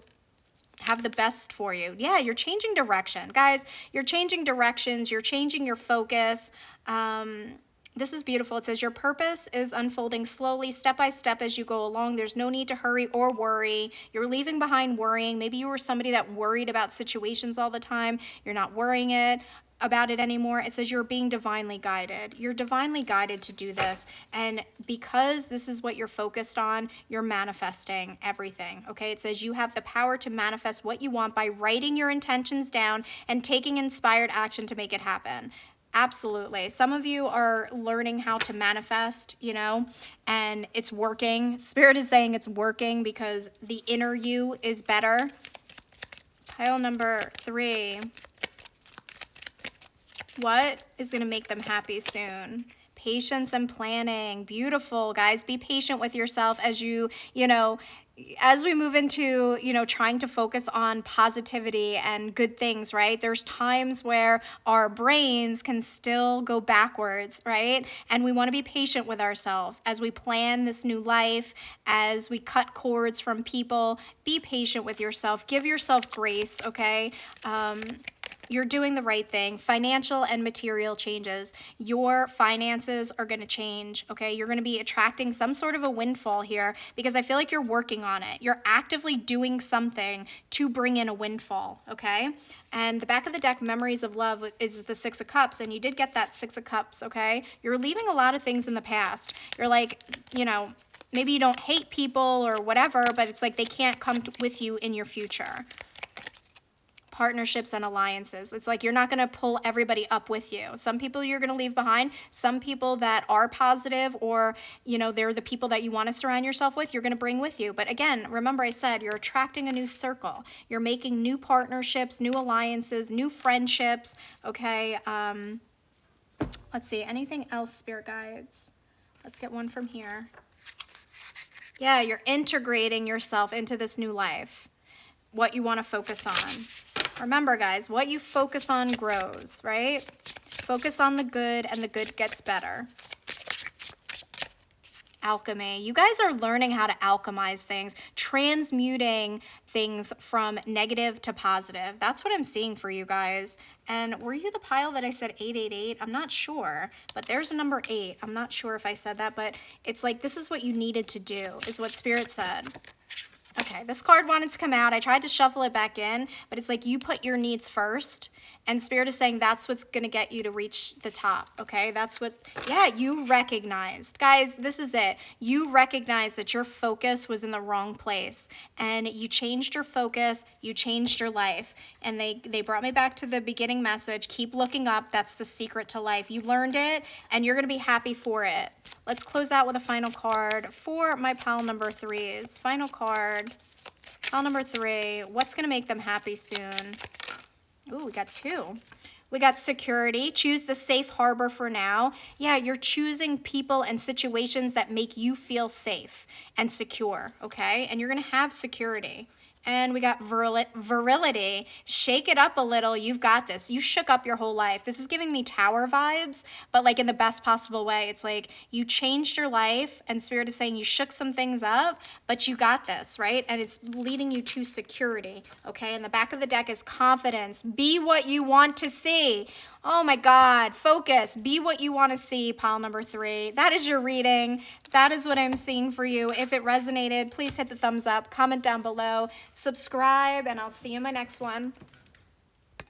have the best for you. Yeah, you're changing direction. Guys, you're changing directions. You're changing your focus. This is beautiful. It says your purpose is unfolding slowly, step by step as you go along. There's no need to hurry or worry. You're leaving behind worrying. Maybe you were somebody that worried about situations all the time. You're not worrying about it anymore. It says you're being divinely guided. You're divinely guided to do this. And because this is what you're focused on, you're manifesting everything, okay? It says you have the power to manifest what you want by writing your intentions down and taking inspired action to make it happen. Absolutely. Some of you are learning how to manifest, and it's working. Spirit is saying it's working because the inner you is better. Pile number 3. What is going to make them happy soon? Patience and planning. Beautiful, guys. Be patient with yourself as you, as we move into, trying to focus on positivity and good things, right? There's times where our brains can still go backwards, right? And we want to be patient with ourselves as we plan this new life, as we cut cords from people. Be patient with yourself. Give yourself grace, okay? You're doing the right thing. Financial and material changes. Your finances are going to change, okay? You're going to be attracting some sort of a windfall here because I feel like you're working on it. You're actively doing something to bring in a windfall, okay? And the back of the deck, Memories of Love, is the Six of Cups, and you did get that Six of Cups, okay? You're leaving a lot of things in the past. You're like, maybe you don't hate people or whatever, but it's like they can't come with you in your future. Partnerships and alliances. It's like you're not going to pull everybody up with you. Some people you're going to leave behind. Some people that are positive or, they're the people that you want to surround yourself with, you're going to bring with you. But again, remember I said you're attracting a new circle. You're making new partnerships, new alliances, new friendships, okay? Let's see, anything else, Spirit Guides? Let's get one from here. Yeah, you're integrating yourself into this new life. What you want to focus on. Remember, guys, what you focus on grows, right? Focus on the good, and the good gets better. Alchemy. You guys are learning how to alchemize things, transmuting things from negative to positive. That's what I'm seeing for you guys. And were you the pile that I said 888? I'm not sure, but there's a number 8. I'm not sure if I said that, but it's like this is what you needed to do, is what Spirit said. Okay, this card wanted to come out. I tried to shuffle it back in, but it's like you put your needs first, and Spirit is saying that's what's going to get you to reach the top, okay? That's what, yeah, you recognized. Guys, this is it. You recognized that your focus was in the wrong place, and you changed your focus, you changed your life, and they brought me back to the beginning message. Keep looking up. That's the secret to life. You learned it, and you're going to be happy for it. Let's close out with a final card for my pile number 3s. Final card. Pile number 3. What's going to make them happy soon? Ooh, we got 2. We got security. Choose the safe harbor for now. Yeah, you're choosing people and situations that make you feel safe and secure, okay? And you're going to have security. And we got virility. Shake it up a little. You've got this. You shook up your whole life. This is giving me Tower vibes, but like in the best possible way. It's like you changed your life, and Spirit is saying you shook some things up, but you got this, right? And it's leading you to security, okay? And the back of the deck is confidence. Be what you want to see. Oh my God, focus. Be what you want to see, pile number 3. That is your reading. That is what I'm seeing for you. If it resonated, please hit the thumbs up, comment down below, subscribe, and I'll see you in my next one.